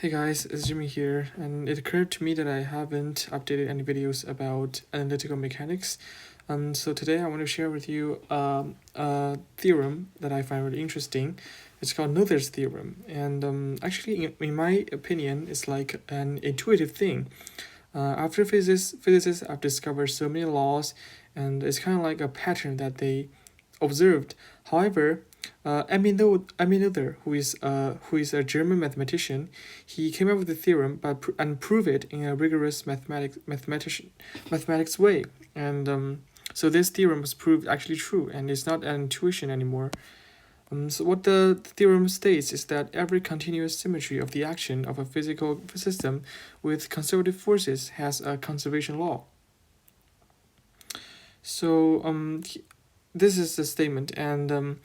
Hey guys, it's Jimmy here, and it occurred to me that I haven't updated any videos about analytical mechanics. So today I want to share with you a theorem that I find really interesting. It's called Noether's theorem, and actually, in my opinion, it's like an intuitive thing. After physicists have discovered so many laws, and it's kind of like a pattern that they observed. However, Noether, who is a German mathematician, he came up with the theorem and proved it in a rigorous mathematics way. And so this theorem was proved actually true, and it's not an intuition anymore. So what the theorem states is that every continuous symmetry of the action of a physical system with conservative forces has a conservation law. So this is the statement, and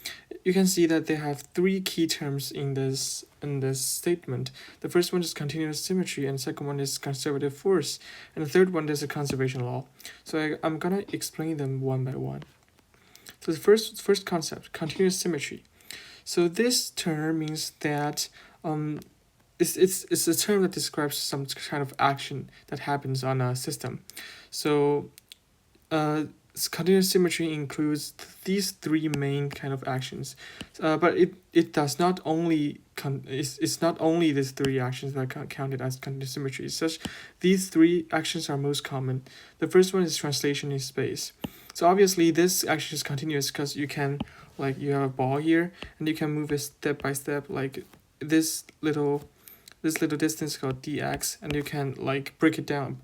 you can see that they have three key terms in this statement. The first one is continuous symmetry, and the second one is conservative force, and the third one is a conservation law. So I'm gonna explain them one by one. So the first concept, continuous symmetry. So this term means that it's a term that describes some kind of action that happens on a system. So continuous symmetry includes these three main kind of actions, but it does not only it's not only these three actions that are counted as continuous symmetry. Such these three actions are most common. The first one is translation in space. So obviously this action is continuous because you can, like, you have a ball here and you can move it step by step, like this little distance called dx, and you can like break it down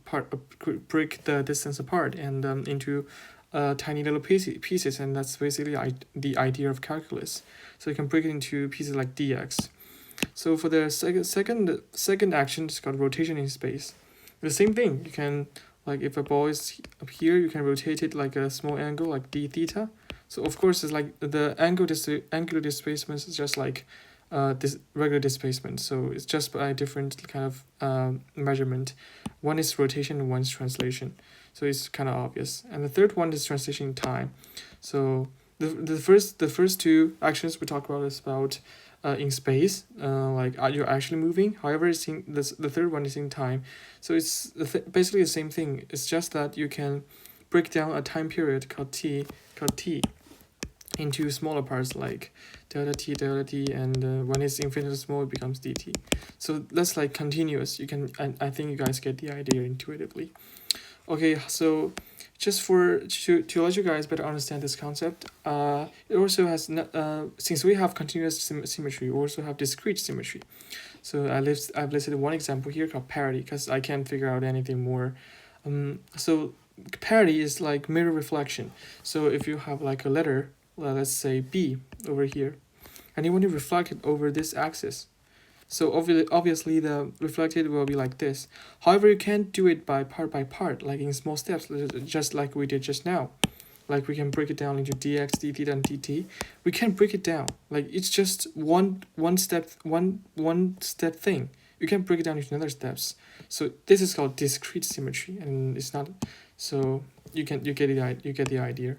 break the distance apart and into tiny little pieces, and that's basically the idea of calculus. So you can break it into pieces like dx. So for the second action, it's called rotation in space. The same thing. You can, like, if a ball is up here, you can rotate it like a small angle, like d theta. So of course, it's like the angular displacement is just like this regular displacement. So it's just by a different kind of measurement. One is rotation and one is translation. So it's kind of obvious. And the third one is translation in time. So the first two actions we talk about is about in space, like you're actually moving. However, it's in the third one is in time. So it's basically the same thing. It's just that you can break down a time period called t into smaller parts like delta t, and when it's infinitely small, it becomes dt. So that's like continuous. You can, I think you guys get the idea intuitively. Okay, so just to let you guys better understand this concept, it also has since we have continuous symmetry, we also have discrete symmetry. So I've listed one example here called parity because I can't figure out anything more. So parity is like mirror reflection. So if you have like a letter, let's say B over here, and you want to reflect it over this axis. So obviously the reflected will be like this. However, you can't do it by part, like in small steps, just like we did just now. Like we can break it down into dx, d theta, and dt. We can break it down. Like it's just one step thing. You can break it down into other steps. So this is called discrete symmetry, and it's not. So you get the idea.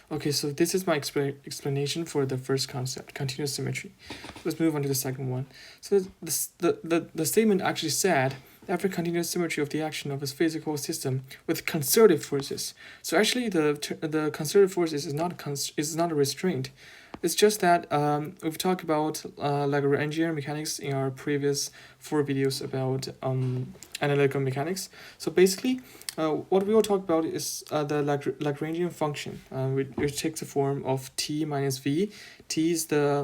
Okay, so this is my explanation for the first concept, continuous symmetry. Let's move on to the second one. So the statement actually said after continuous symmetry of the action of a physical system with conservative forces. So actually the conservative forces is not a restraint. It's just that we've talked about Lagrangian mechanics in our previous 4 videos about analytical mechanics. So basically, what we will talk about is the Lagrangian function, which takes the form of T minus V. T is the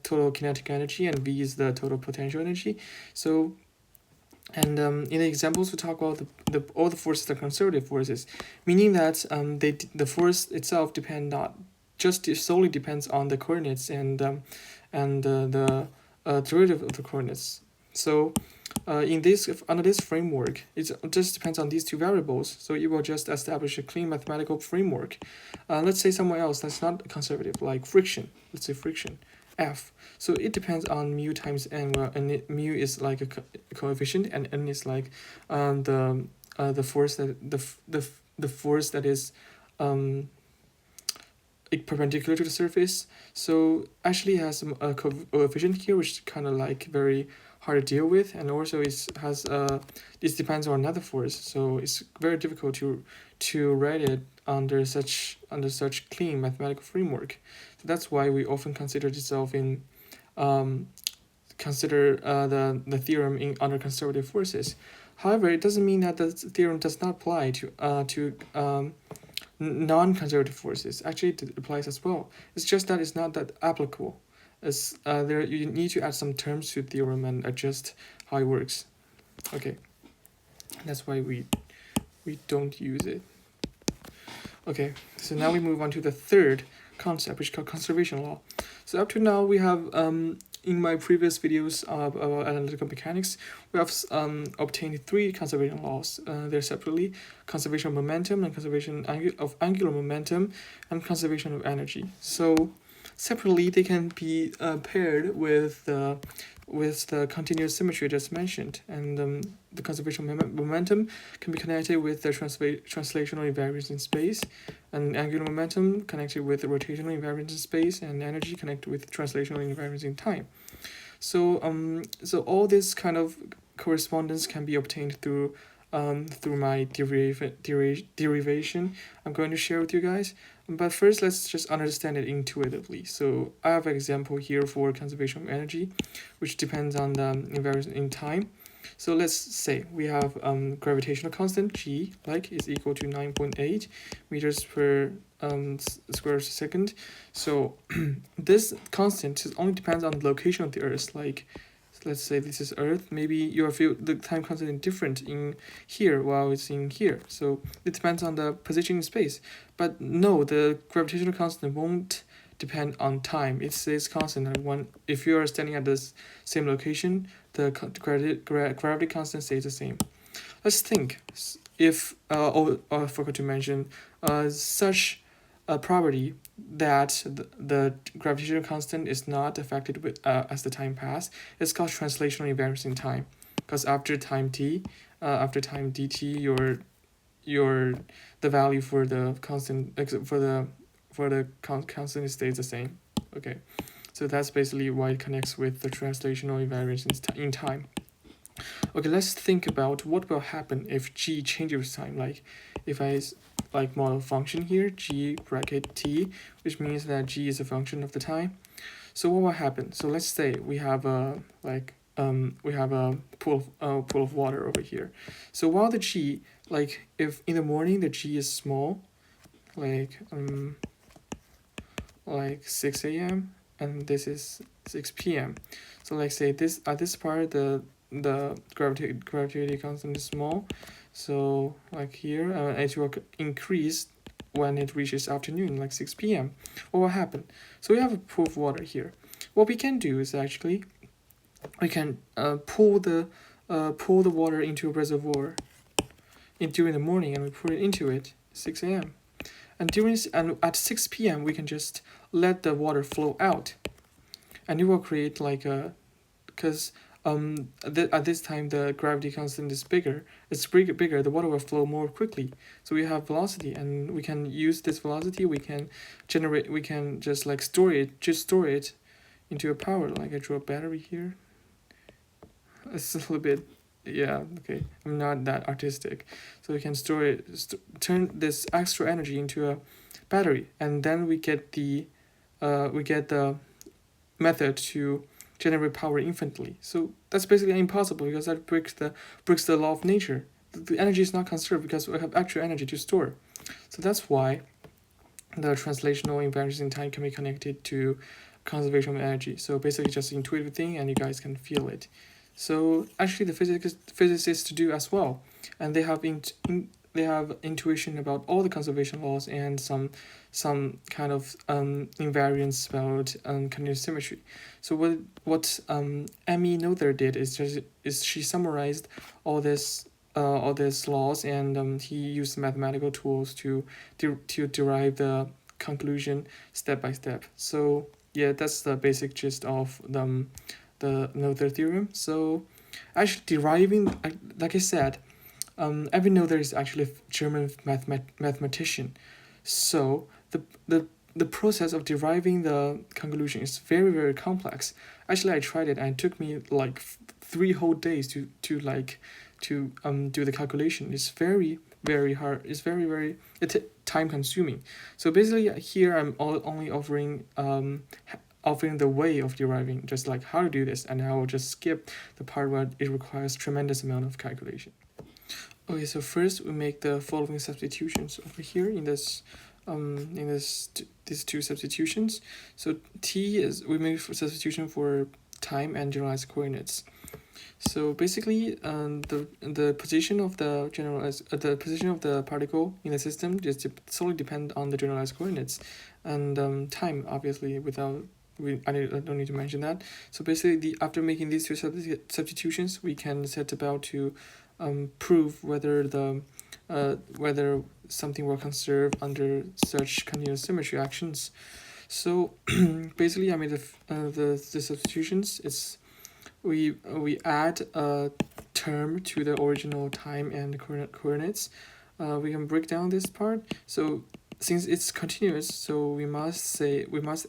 total kinetic energy, and V is the total potential energy. So, and in the examples, we talk about all the forces are conservative forces, meaning that the force itself solely depends on the coordinates and the derivative of the coordinates. So under this framework, it just depends on these two variables. So you will just establish a clean mathematical framework. Let's say somewhere else that's not conservative, like friction. Let's say friction, F. So it depends on mu times n, where mu is like a coefficient, and n is like the force that is perpendicular to the surface. So actually it has a coefficient here, which is kind of like very hard to deal with, and also it has this depends on another force, so it's very difficult to write it under such clean mathematical framework. So that's why we often consider itself in consider the theorem in under conservative forces. However, it doesn't mean that the theorem does not apply to non-conservative forces. Actually, it applies as well. It's just that it's not that applicable. As there, you need to add some terms to theorem and adjust how it works. Okay, that's why we don't use it. Okay, so now we move on to the third concept, which is called conservation law. So up to now, we have in my previous videos about analytical mechanics, we have obtained three conservation laws. They're separately conservation of momentum and conservation of angular momentum and conservation of energy. So separately, they can be paired with the continuous symmetry just mentioned, and the conservation of momentum can be connected with the translational invariance in space, and angular momentum connected with the rotational invariance in space, and energy connected with translational invariance in time. So so all this kind of correspondence can be obtained through my derivation I'm going to share with you guys. But first, let's just understand it intuitively. So I have an example here for conservation of energy, which depends on the invariance in time. So let's say we have gravitational constant G is equal to 9.8 meters per square second. So this constant only depends on the location of the Earth. Like, let's say this is Earth. Maybe you feel the time constant is different in here while it's in here. So it depends on the position in space. But no, the gravitational constant won't depend on time. It stays constant. And if you are standing at this same location, the gravity constant stays the same. Let's think if I forgot to mention such a property that the gravitational constant is not affected with as the time pass. It's called translational invariance in time, because after time dt, the value for the constant constant stays the same. Okay, so that's basically why it connects with the translational invariance in time. Okay, let's think about what will happen if g changes with time. Like if I model function here, g bracket t, which means that g is a function of the time. So what will happen? So let's say we have a pool of water over here. So while the g, if in the morning the g is small, like 6 a.m. and this is 6 p.m. So say this at this part the gravity constant is small. So here, it will increase when it reaches afternoon, 6 p.m. What will happen? So we have a pool of water here. What we can do is actually we can pull the water into a reservoir during the morning, and we put it into it 6 a.m. And at 6 p.m. we can just let the water flow out, and it will create because at this time the gravity constant is bigger. It's bigger. The water will flow more quickly. So we have velocity, and we can use this velocity. We can just store it into a power. I draw a battery here. It's a little bit, yeah, okay. I'm not that artistic. So we can store it, turn this extra energy into a battery, and then we get the method to generate power infinitely. So that's basically impossible, because that breaks the law of nature. The energy is not conserved because we have actual energy to store. So that's why the translational invariance in time can be connected to conservation of energy. So basically just an intuitive thing, and you guys can feel it. So actually the physicists do as well, and they have intuition about all the conservation laws and some kind of invariance about continuous symmetry. So what Noether did is she summarized all these laws, and he used mathematical tools to derive the conclusion step by step. So yeah, that's the basic gist of the Noether theorem. So actually deriving, like I said, every Noether is actually a German mathematician. So the the process of deriving the conclusion is very, very complex. Actually, I tried it and it took me like 3 whole days to do the calculation. It's very, very hard. It's very, very time consuming. So basically here I'm only offering the way of deriving, just like how to do this, and I will just skip the part where it requires tremendous amount of calculation. Okay, so first we make the following substitutions over here in this these two substitutions. So t is, we make substitution for time and generalized coordinates. So basically, the position of the the position of the particle in the system just solely depend on the generalized coordinates, and time obviously without. I don't need to mention that. So basically, after making these two substitutions, we can set about to prove whether whether something will conserve under such continuous symmetry actions. So basically, I made the substitutions. It's we add a term to the original time and coordinates. We can break down this part. So since it's continuous, so we must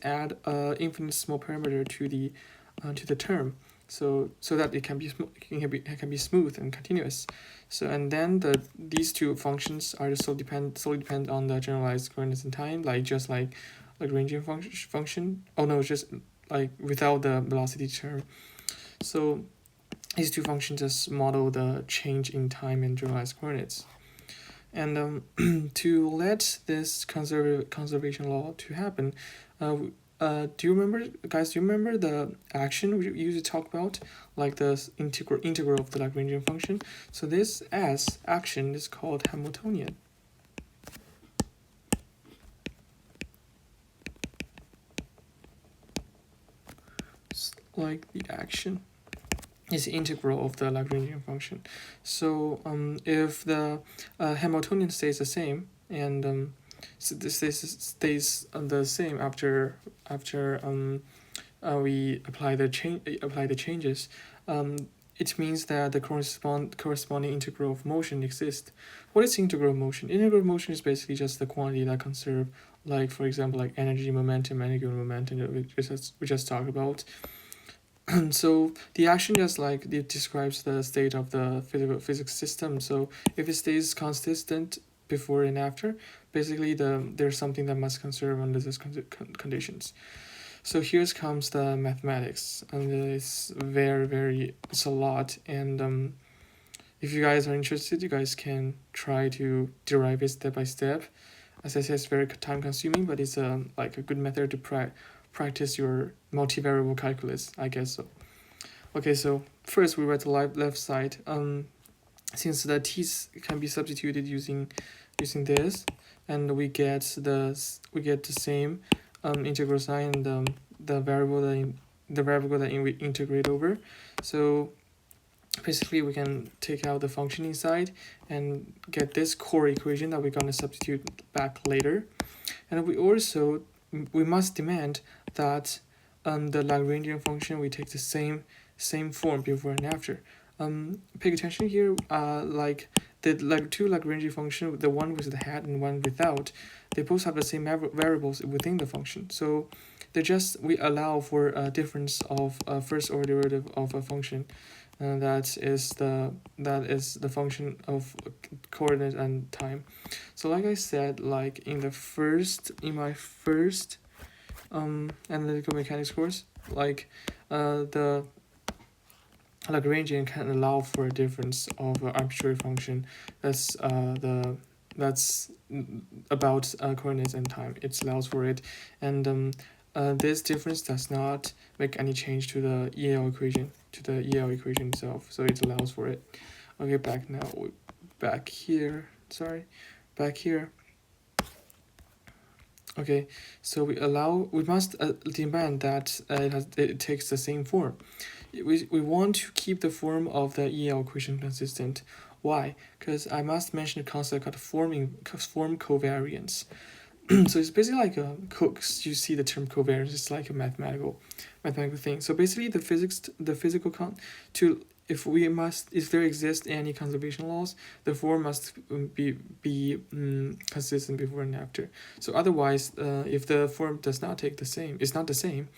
add a infinite small parameter to the term, so that it can be smooth and continuous. So and then these two functions are just solely depend on the generalized coordinates in time, like just like Lagrangian function. Oh no, just like without the velocity term. So these two functions just model the change in time and generalized coordinates. And to let this conservation law to happen, do you remember, guys? Do you remember the action we used to talk about, like the integral of the Lagrangian function? So this S action is called Hamiltonian. It's like the action is the integral of the Lagrangian function. So if the Hamiltonian stays the same, and so this stays the same after we apply the changes, it means that the corresponding integral of motion exists. What is integral of motion? Integral of motion is basically just the quantity that conserve, like for example, like energy, momentum, angular momentum that we just talked about. So the action just like it describes the state of the physics system. So if it stays consistent before and after, basically there's something that must conserve under these conditions. So here comes the mathematics, and it's it's a lot. And if you guys are interested, you guys can try to derive it step by step. As I said, it's very time consuming, but it's like a good method to practice your multivariable calculus, I guess so. Okay, so first we write the left side. Since the t's can be substituted using this, and we get the same integral sign, and the variable that we integrate over. So basically we can take out the function inside and get this core equation that we're going to substitute back later. And we must demand that the Lagrangian function we take the same form before and after. Pay attention here, like the two Lagrangian function, the one with the hat and one without, they both have the same variables within the function. So we allow for a difference of a first order derivative of a function. That is the function of coordinate and time. So like I said, like in my first analytical mechanics course, like the Lagrangian can allow for a difference of an arbitrary function that's about coordinates and time. It allows for it, and this difference does not make any change to the EL equation, itself, so it allows for it. Okay, back here. Okay, so we must demand that it takes the same form. We want to keep the form of the EL equation consistent. Why? Because I must mention a concept called form covariance. So it's basically like you see the term covariance, it's like a mathematical thing. So basically to if there exist any conservation laws, the form must be consistent before and after. So otherwise, if the form does not take the same, it's not the same,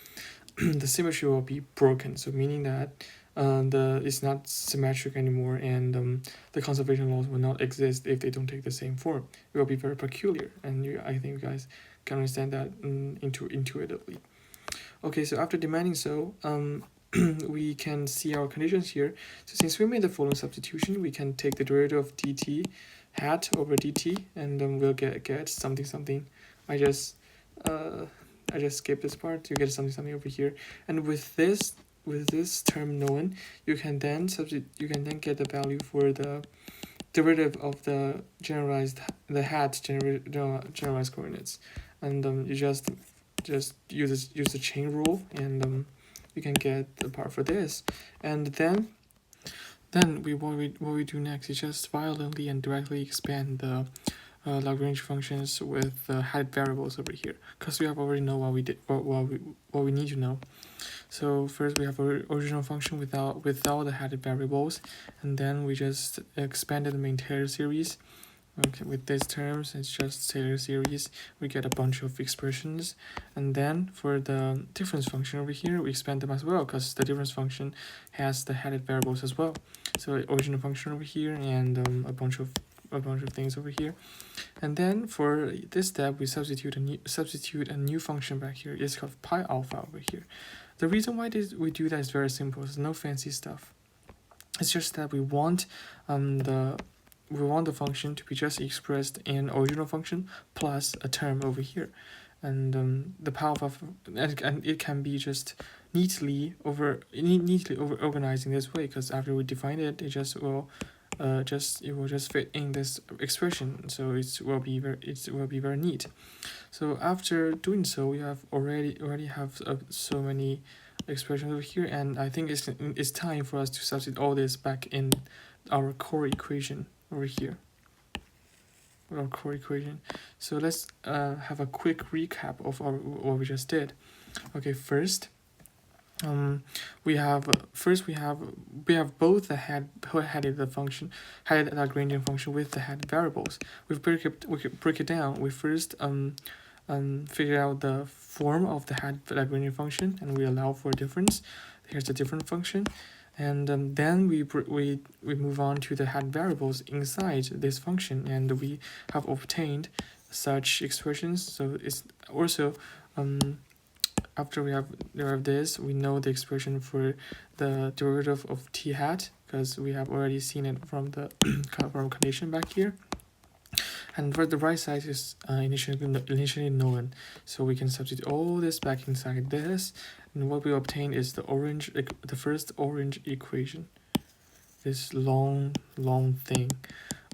the symmetry will be broken. So meaning that it's not symmetric anymore, and the conservation laws will not exist if they don't take the same form. It will be very peculiar, and I think you guys can understand that intuitively. Okay, so after demanding so, we can see our conditions here. So since we made the following substitution, we can take the derivative of dt hat over dt, and then we'll get something something. I just skip this part. You get something over here, and with this term known, you can then get the value for the derivative of the generalized coordinates, and you just use the chain rule, and you can get the part for this. And then what we do next is just violently and directly expand the Lagrange functions with the height variables over here, because we have already know what we need to know. So first we have our original function without the height variables, and then we just expanded the main Taylor series. Okay, with these terms, it's just Taylor series. We get a bunch of expressions, and then for the difference function over here, we expand them as well, because the difference function has the headed variables as well. So original function over here, and a bunch of things over here. And then for this step, we substitute a new function back here. It's called pi alpha over here. The reason why we do that is very simple. It's no fancy stuff. It's just that we want the function to be just expressed in original function plus a term over here, and the power of and it can be just neatly over organized in this way, because after we define it, it will just fit in this expression. So it will be very neat. So after doing so, we have already have so many expressions over here, and I think it's time for us to substitute all this back in our core equation over here. Our core equation. So let's have a quick recap of what we just did. Okay, first, we have both the headed Lagrangian function with the head variables. We break it down. We first figure out the form of the head Lagrangian function, and we allow for a difference. Here's the different function. And then we move on to the head variables inside this function, and we have obtained such expressions. So it's also after we have derived this, we know the expression for the derivative of t hat, because we have already seen it from the from condition back here. And for the right side is initially known, so we can substitute all this back inside this, and what we obtain is the first orange equation, this long thing.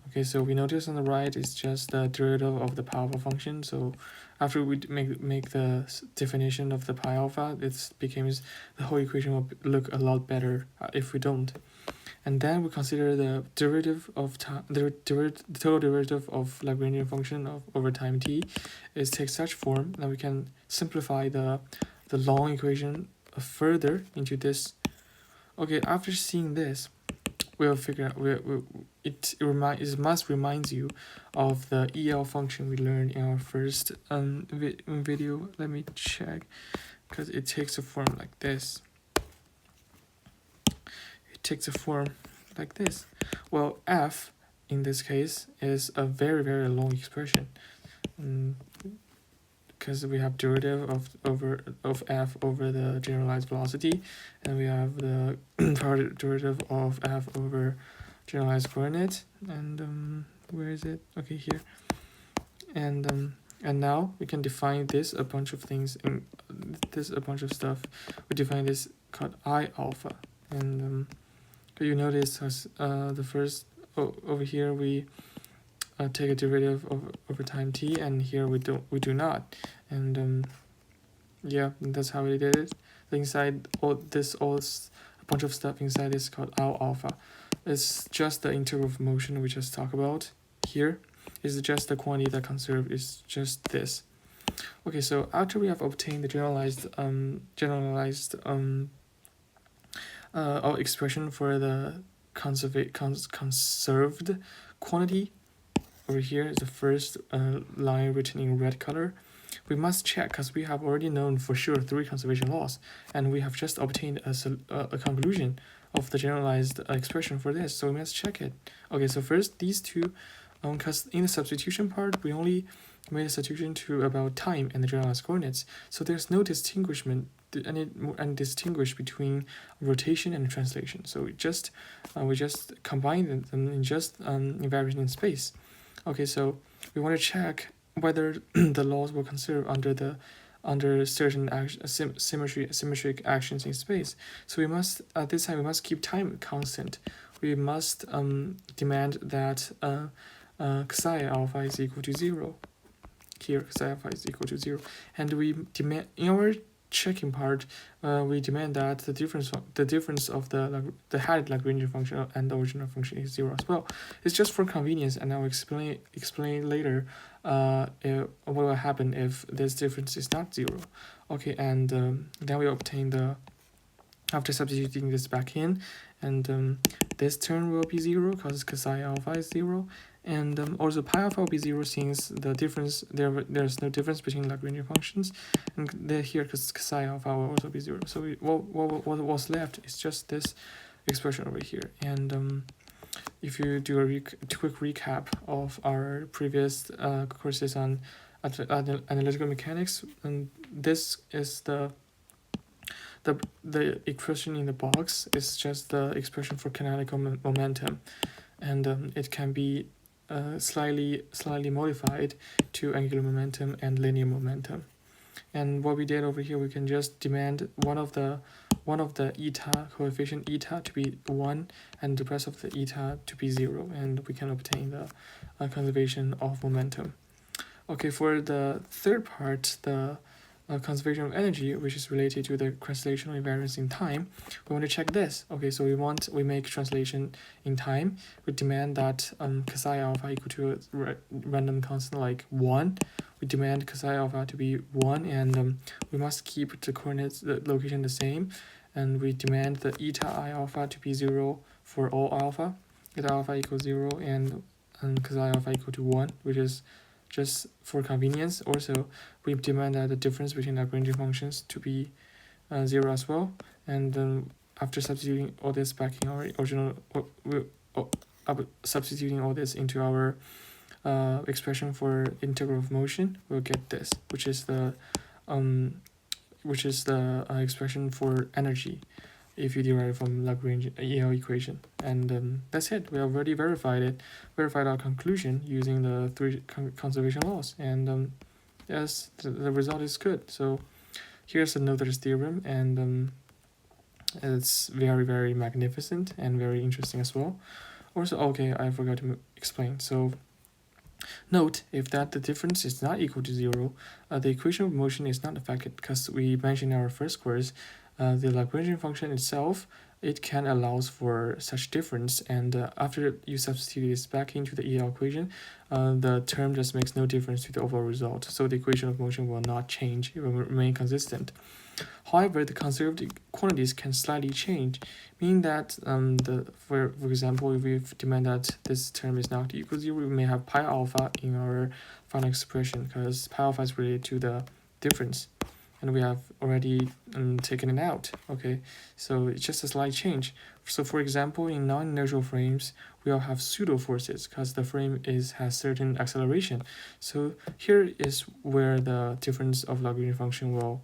Okay, so we notice on the right is just the derivative of the pi alpha function. So after we make the definition of the pi alpha, it becomes the whole equation will look a lot better if we don't. And then we consider the derivative of the total derivative of Lagrangian function over time t is takes such form that we can simplify the long equation further into this. Okay, after seeing this, we'll figure out it must remind you of the EL function we learned in our first video. Let me check, because it takes a form like this. Takes a form like this. Well, f in this case is a very long expression, because we have derivative of f over the generalized velocity, and we have the derivative of f over generalized coordinate, and where is it? Okay, here. And now we can define a bunch of things in a bunch of stuff. We define this called I alpha, and you notice as the first over here we take a derivative over time t, and here we do not, and yeah, that's how we did it. Inside all a bunch of stuff inside is called L alpha. It's just the integral of motion we just talked about. Here is just the quantity that conserved is just this. Okay, so after we have obtained the generalized our expression for the conserved quantity over here is the first line written in red color. We must check because we have already known for sure 3 conservation laws, and we have just obtained a conclusion of the generalized expression for this, so we must check it. Okay, so first these two, because in the substitution part we only made a substitution to about time and the generalized coordinates, so there's no distinguishment and distinguish between rotation and translation. So we just combine them in just variation in space. Okay, so we want to check whether the laws will conserve under certain symmetric actions in space. So we must at this time we must keep time constant. We must demand that psi alpha is equal to 0. Here psi alpha is equal to 0, and we demand in our checking part, we demand that the difference of the had Lagrangian function and the original function is 0 as well. It's just for convenience, and I'll explain later what will happen if this difference is not 0. Okay, and then we obtain the, after substituting this back in, and this term will be 0 because psi alpha is 0, and also pi alpha will be 0 since the difference there's no difference between Lagrangian functions, and here because psi alpha will also be 0. So what was left is just this expression over here. And if you do a quick recap of our previous courses on analytical mechanics, and this is the expression in the box is just the expression for canonical momentum, and it can be slightly modified to angular momentum and linear momentum. And what we did over here, we can just demand one of the eta coefficient eta to be 1 and the rest of the eta to be 0, and we can obtain the conservation of momentum. Okay, for the third part, the conservation of energy, which is related to the translational invariance in time, we want to check this. Okay, so we make translation in time. We demand that psi alpha equal to a random constant like 1. We demand psi alpha to be 1, and we must keep the coordinates, the location the same, and we demand the eta I alpha to be 0 for all alpha, eta alpha equals 0, and psi alpha equal to 1, which is just for convenience. Also, we demand that the difference between Lagrangian functions to be 0 as well. And then after substituting all this back in our original, substituting all this into our expression for integral of motion, we'll get this, which is the expression for energy if you derive from Lagrangian EL equation. And that's it. We have already verified our conclusion using the 3 conservation laws, and yes, the result is good. So here's the Noether's theorem, and it's very, very magnificent and very interesting as well. Also, okay, I forgot to explain. So note, if the difference is not equal to 0, the equation of motion is not affected, because we mentioned in our first course, the Lagrangian function itself, it can allows for such difference, and after you substitute this back into the EL equation, the term just makes no difference to the overall result, so the equation of motion will not change, it will remain consistent. However, the conserved quantities can slightly change, meaning that for example, if we demand that this term is not equal to 0, we may have pi alpha in our final expression, because pi alpha is related to the difference, and we have already taken it out. Okay, so it's just a slight change. So for example, in non-inertial frames, we'll have pseudo forces because the frame has certain acceleration. So here is where the difference of Lagrangian function will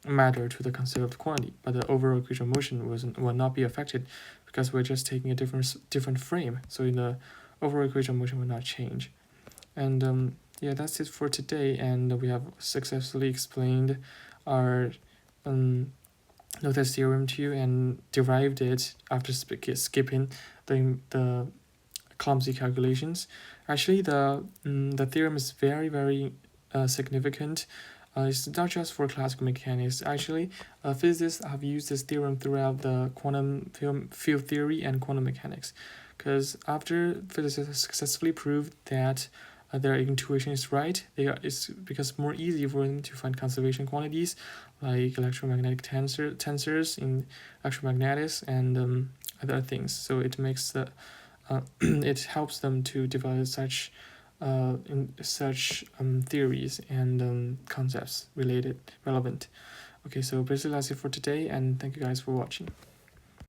matter to the conserved quantity, but the overall equation of motion will not be affected because we're just taking a different frame. So in the overall equation of motion will not change. And yeah, that's it for today, and we have successfully explained our Noether's theorem to you and derived it after skipping the clumsy calculations. Actually, the theorem is very, very significant. It's not just for classical mechanics. Actually, physicists have used this theorem throughout the quantum field theory and quantum mechanics, because after physicists successfully proved that their intuition is right. It's because more easy for them to find conservation quantities like electromagnetic tensors in electromagnetics and other things. So it makes the it helps them to develop such theories and concepts relevant. Okay, so basically that's it for today, and thank you guys for watching.